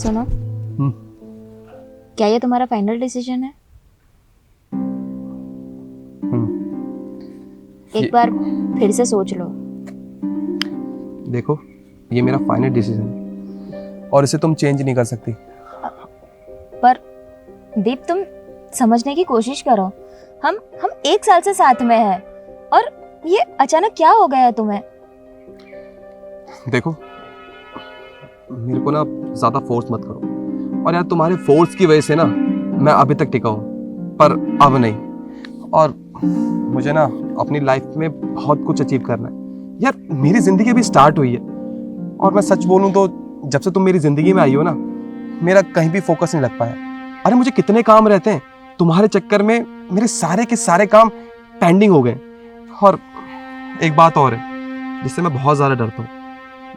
सुनो, क्या ये तुम्हारा फाइनल डिसीजन है? एक बार फिर से सोच लो। देखो, ये मेरा फाइनल डिसीजन है और इसे तुम चेंज नहीं कर सकती। पर दीप, तुम समझने की कोशिश करो। हम 1 साल से साथ में हैं और ये अचानक क्या हो गया तुम्हें? देखो, मेरे को ना ज्यादा फोर्स मत करो, और यार तुम्हारे फोर्स की वजह से ना मैं अभी तक टिका हूँ, पर अब नहीं। और मुझे ना अपनी लाइफ में बहुत कुछ अचीव करना है। यार मेरी जिंदगी अभी स्टार्ट हुई है, और मैं सच बोलूँ तो जब से तुम मेरी जिंदगी में आई हो ना, मेरा कहीं भी फोकस नहीं लग पाया। अरे मुझे कितने काम रहते हैं, तुम्हारे चक्कर में मेरे सारे के सारे काम पेंडिंग हो गए। और एक बात और है जिससे मैं बहुत ज़्यादा डरता हूँ।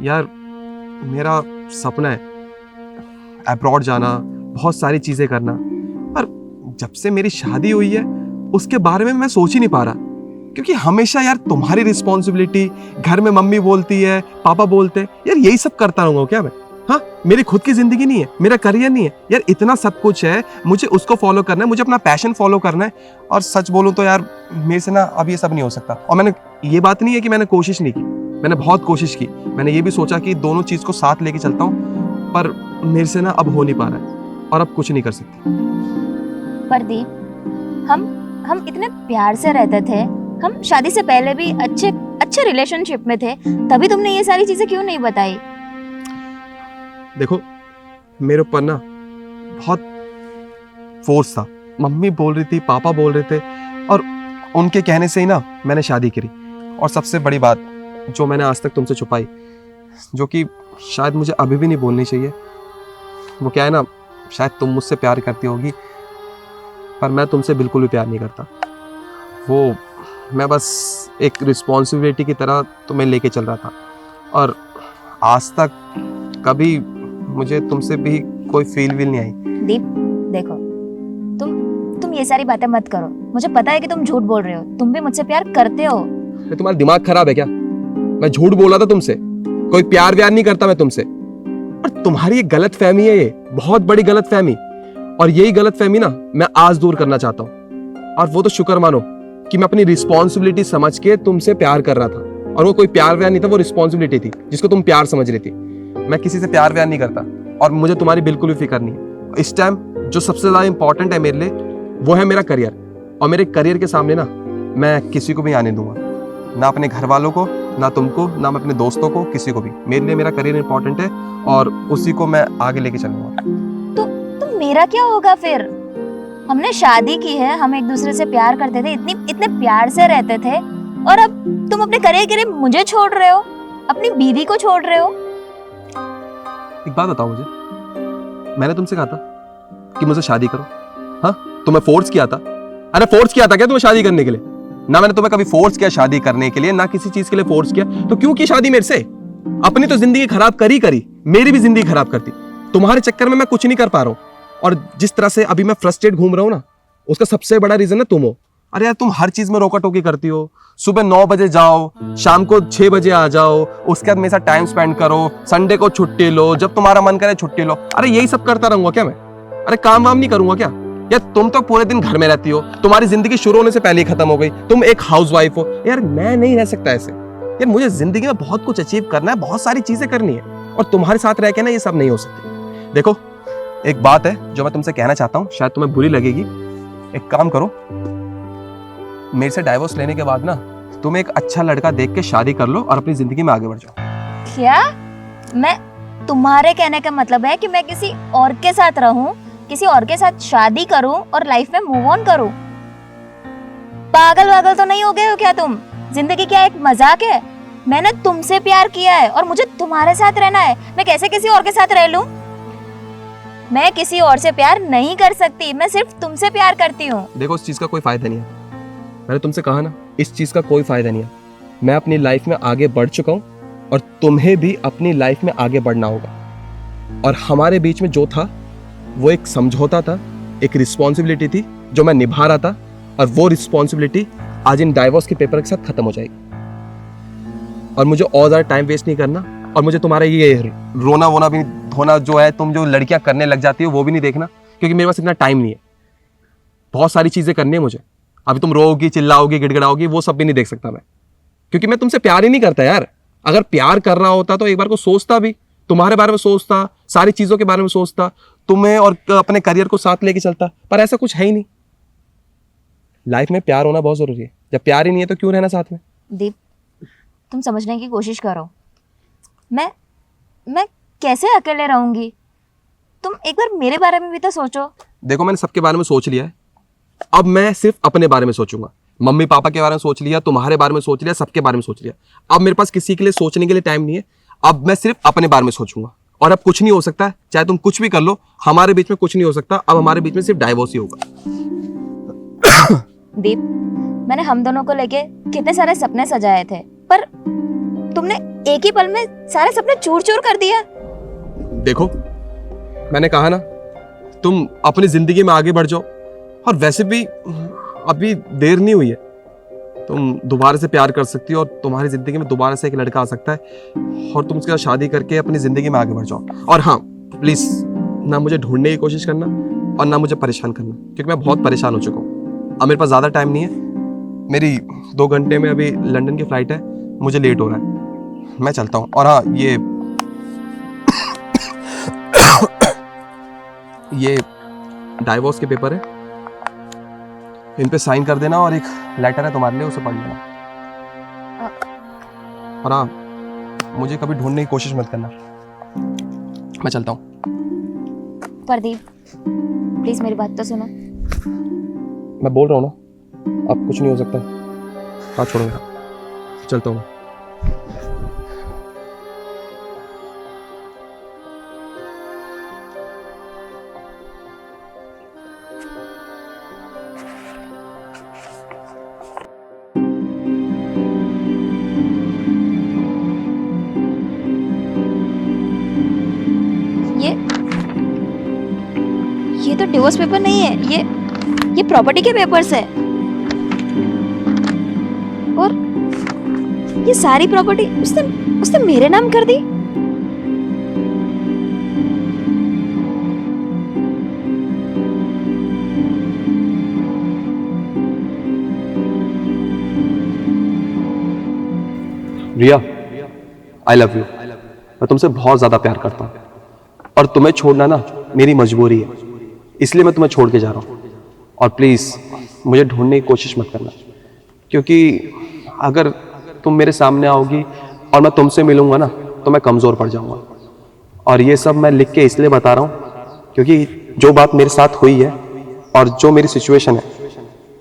यार मेरा सपना है अब्रॉड जाना, बहुत सारी चीज़ें करना, पर जब से मेरी शादी हुई है उसके बारे में मैं सोच ही नहीं पा रहा। क्योंकि हमेशा यार तुम्हारी रिस्पॉन्सिबिलिटी, घर में मम्मी बोलती है, पापा बोलते हैं, यार यही सब करता रहूँगा क्या मैं? हाँ, मेरी खुद की जिंदगी नहीं है, मेरा करियर नहीं है यार, इतना सब कुछ है, मुझे उसको फॉलो करना है, मुझे अपना पैशन फॉलो करना है। और सच बोलूं तो यार मेरे से ना अब ये सब नहीं हो सकता। और मैंने ये बात नहीं है कि मैंने कोशिश नहीं की, मैंने बहुत कोशिश की। मैंने ये भी सोचा कि दोनों चीज को साथ लेके चलता हूँ, पर मेरे से ना अब हो नहीं पा रहा है और अब कुछ नहीं कर सकती। पर दीप, हम इतने प्यार से रहते थे, हम शादी से पहले भी अच्छे रिलेशनशिप में थे, तभी तुमने ये सारी चीजें क्यों नहीं बताई? देखो, मेरे ऊपर ना बहुत फोर्स था। मम्मी बोल रही थी, पापा बोल रहे थे, और उनके कहने से ही ना मैंने शादी करी। और सबसे बड़ी बात जो मैंने आज तक तुमसे छुपाई, जो कि शायद मुझे अभी भी नहीं बोलनी चाहिए, वो क्या है ना, शायद तुम मुझसे प्यार करती होगी, पर मैं तुमसे बिल्कुल भी प्यार नहीं करता। वो मैं बस एक रिस्पॉन्सिबिलिटी की तरह तुम्हें लेके चल रहा था, और आज तक कभी मुझे तुमसे भी कोई फील नहीं आई। दीप देखो, तुम ये सारी बातें मत करो। मुझे पता है कि तुम झूठ बोल रहे हो, तुम भी मुझसे प्यार करते हो। तुम्हारा दिमाग खराब है क्या? मैं झूठ बोला था तुमसे? कोई प्यार व्यार नहीं करता मैं तुमसे। और तुम्हारी एक गलत फहमी है, ये बहुत बड़ी गलत फहमी, और यही गलत फहमी ना मैं आज दूर करना चाहता हूँ। और वो तो शुक्र मानो कि मैं अपनी रिस्पॉन्सिबिलिटी समझ के तुमसे प्यार कर रहा था, और वो कोई प्यार व्यार नहीं था, वो रिस्पॉन्सिबिलिटी थी जिसको तुम प्यार समझ रही थी। मैं किसी से प्यार व्यार नहीं करता, और मुझे तुम्हारी बिल्कुल भी फिक्र नहीं है। इस टाइम जो सबसे ज्यादा इंपॉर्टेंट है मेरे लिए, वो है मेरा करियर। और मेरे करियर के सामने ना मैं किसी को भी आने दूंगा, ना अपने घर वालों को, ना तुमको, ना मैं अपने दोस्तों को, किसी को भी। मेरे लिए मेरा करियर इंपॉर्टेंट है, और उसी को मैं आगे लेके चलूंगा। तो मेरा क्या होगा फिर? हमने शादी की है, हम एक दूसरे से प्यार करते थे, इतने प्यार से रहते थे, और अब तुम अपने करियर के लिए मुझे छोड़ रहे हो, अपनी बीवी को छोड़ रहे हो। एक बात बताओ मुझे, मैंने तुमसे कहा था कि मुझे शादी करो? हाँ, तुम्हें फोर्स किया था? अरे फोर्स किया था क्या तुम्हें शादी करने के लिए? ना मैंने तुम्हें कभी फोर्स किया शादी करने के लिए, ना किसी चीज के लिए फोर्स किया। तो क्यों की शादी मेरे से? अपनी तो जिंदगी खराब करी, मेरी भी जिंदगी खराब करती। तुम्हारे चक्कर में मैं कुछ नहीं कर पा रहा हूँ, और जिस तरह से अभी मैं फ्रस्ट्रेट घूम रहा हूँ ना, उसका सबसे बड़ा रीजन है तुम हो। अरे यार तुम हर चीज में रोका टोकी करती हो। सुबह 9 बजे जाओ, शाम को 6 बजे आ जाओ, उसके बाद मेरे साथ टाइम स्पेंड करो, संडे को छुट्टी लो, जब तुम्हारा मन करे छुट्टी लो। अरे यही सब करता रहूंगा क्या मैं? अरे काम वाम नहीं करूंगा क्या? यार तुम तो पूरे दिन घर में रहती हो, तुम्हारी जिंदगी शुरू होने से पहले ही खत्म हो गई, तुम एक हाउसवाइफ हो। यार मैं नहीं रह सकता ऐसे। यार मुझे जिंदगी में बहुत कुछ अचीव करना है, बहुत सारी चीजें करनी है, और तुम्हारे साथ रह के ना ये सब नहीं हो सकती। देखो, एक बात है जो मैं तुमसे कहना चाहता हूँ, शायद तुम्हें बुरी लगेगी। एक काम करो, मेरे से डाइवोर्स लेने के बाद ना तुम एक अच्छा लड़का देख के शादी कर लो और अपनी जिंदगी में आगे बढ़ जाओ। क्या? मैं तुम्हारे कहने का मतलब है कि मैं किसी और के साथ रहूं, किसी और के साथ शादी करूं और लाइफ में मूव ऑन करूं? पागल तो नहीं हो गए हो क्या तुम? जिंदगी क्या एक मजाक है? मैंने तुमसे प्यार किया है और मुझे तुम्हारे साथ रहना है। मैं कैसे किसी और के साथ रह लूं? मैं किसी और से प्यार नहीं कर सकती, मैं सिर्फ तुमसे प्यार करती हूँ। देखो, इस चीज का कोई फायदा नहीं है। मैंने तुमसे कहा ना, इस चीज का कोई फायदा नहीं है। मैं अपनी लाइफ में आगे बढ़ चुका हूँ, और तुम्हें भी अपनी लाइफ में आगे बढ़ना होगा। और हमारे बीच में जो था वो एक समझौता था, एक रिस्पॉन्सिबिलिटी थी जो मैं निभा रहा था, और वो रिस्पॉन्सिबिलिटी आज इन डाइवोर्स के पेपर के साथ खत्म हो जाएगी। और मुझे और ज्यादा टाइम वेस्ट नहीं करना, और मुझे तुम्हारा ये रोना वोना भी धोना जो है, तुम जो लड़कियां करने लग जाती हो वो भी नहीं देखना, क्योंकि मेरे पास इतना टाइम नहीं है। बहुत सारी चीजें करनी है मुझे। अभी तुम रोओगी, चिल्लाओगी, गिड़गिड़ाओगी, वो सब भी नहीं देख सकता मैं, क्योंकि मैं तुमसे प्यार ही नहीं करता यार। अगर प्यार कर रहा होता तो एक बार को सोचता भी, तुम्हारे बारे में सोचता, सारी चीजों के बारे में सोचता, तुम्हें और अपने करियर को साथ लेके चलता, पर ऐसा कुछ है ही नहीं। लाइफ में प्यार होना बहुत जरूरी है। जब प्यार ही नहीं है तो क्यों रहना साथ में? दीप, तुम समझने की कोशिश करो। मैं कैसे अकेले रहूंगी? तुम एक बार मेरे बारे में भी तो सोचो। देखो, मैंने सबके बारे में सोच लिया है, अब मैं सिर्फ अपने बारे में सोचूंगा। मम्मी पापा के बारे में सोच लिया, तुम्हारे बारे में सोच लिया, सबके बारे में सोच लिया। अब मेरे पास किसी के लिए सोचने के लिए टाइम नहीं है। अब मैं सिर्फ अपने बारे में सोचूंगा, और अब कुछ नहीं हो सकता है, चाहे तुम कुछ भी कर लो, हमारे बीच में कुछ नहीं हो सकता। अब हमारे बीच में सिर्फ डाइवोर्स ही होगा। दीप, मैंने हम दोनों को लेके कितने सारे सपने सजाए थे, पर तुमने एक ही पल में सारे सपने चूर चूर कर दिया। देखो, मैंने कहा ना, तुम अपनी जिंदगी में आगे बढ़ जाओ, और वैसे भी अभी देर नहीं हुई है। तुम दोबारा से प्यार कर सकती हो, और तुम्हारी जिंदगी में दोबारा से एक लड़का आ सकता है, और तुम उसके साथ शादी करके अपनी जिंदगी में आगे बढ़ जाओ। और हाँ, प्लीज ना मुझे ढूंढने की कोशिश करना, और ना मुझे परेशान करना, क्योंकि मैं बहुत परेशान हो चुका हूँ। अब मेरे पास ज़्यादा टाइम नहीं है। मेरी 2 घंटे में अभी लंदन की फ्लाइट है, मुझे लेट हो रहा है, मैं चलता हूँ। और हाँ, ये डाइवोर्स के पेपर है, इन पे साइन कर देना, और एक लेटर है तुम्हारे लिए, उसे पढ़ लेना। और हाँ, मुझे कभी ढूंढने की कोशिश मत करना, मैं चलता हूँ। प्रदीप, प्लीज मेरी बात तो सुनो। मैं बोल रहा हूँ ना, अब कुछ नहीं हो सकता। हाँ, छोड़ो, चलता हूँ। ये तो डिवोर्स पेपर नहीं है, ये प्रॉपर्टी के पेपर्स है। और ये सारी प्रॉपर्टी उसने मेरे नाम कर दी। रिया, आई लव यू। मैं तुमसे बहुत ज्यादा प्यार करता हूँ, और तुम्हें छोड़ना ना मेरी मजबूरी है, इसलिए मैं तुम्हें छोड़ के जा रहा हूँ। और प्लीज मुझे ढूंढने की कोशिश मत करना, क्योंकि अगर तुम मेरे सामने आओगी और मैं तुमसे मिलूंगा ना, तो मैं कमजोर पड़ जाऊंगा। और ये सब मैं लिख के इसलिए बता रहा हूँ, क्योंकि जो बात मेरे साथ हुई है और जो मेरी सिचुएशन है,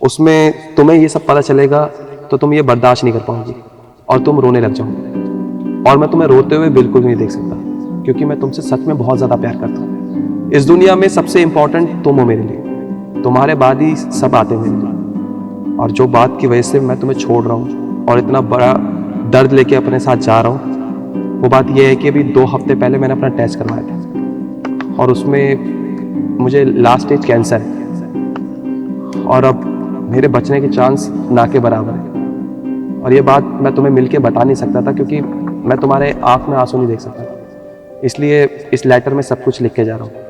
उसमें तुम्हें ये सब पता चलेगा तो तुम ये बर्दाश्त नहीं कर पाओगी, और तुम रोने लग जाओगे। और मैं तुम्हें रोते हुए बिल्कुल भी नहीं देख सकता, क्योंकि मैं तुमसे सच में बहुत ज़्यादा प्यार करता हूँ। इस दुनिया में सबसे इम्पोर्टेंट तुम हो मेरे लिए, तुम्हारे बाद ही सब आते हैं मेरे लिए। और जो बात की वजह से मैं तुम्हें छोड़ रहा हूँ और इतना बड़ा दर्द लेके अपने साथ जा रहा हूँ, वो बात यह है कि अभी 2 हफ्ते पहले मैंने अपना टेस्ट करवाया था, और उसमें मुझे लास्ट स्टेज कैंसर है, और अब मेरे बचने के चांस ना के बराबर है। और ये बात मैं तुम्हें मिलके बता नहीं सकता था, क्योंकि मैं तुम्हारे आँख में आंसू नहीं देख सकता, इसलिए इस लेटर में सब कुछ लिख के जा रहा हूँ।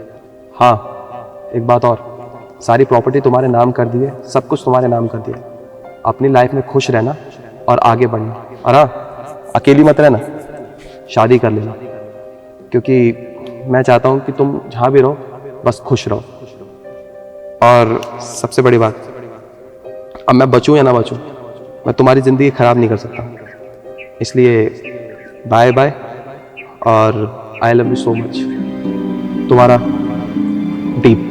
हाँ, एक बात और, सारी प्रॉपर्टी तुम्हारे नाम कर दी है, सब कुछ तुम्हारे नाम कर दिया है। अपनी लाइफ में खुश रहना और आगे बढ़ना, और हाँ, अकेली मत रहना, शादी कर लेना, क्योंकि मैं चाहता हूँ कि तुम जहाँ भी रहो बस खुश रहो। और सबसे बड़ी बात, अब मैं बचूँ या ना बचूँ, मैं तुम्हारी ज़िंदगी ख़राब नहीं कर सकता, इसलिए बाय बाय, और I love you so much. तुम्हारा दीप।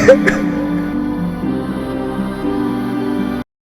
Ha ha ha.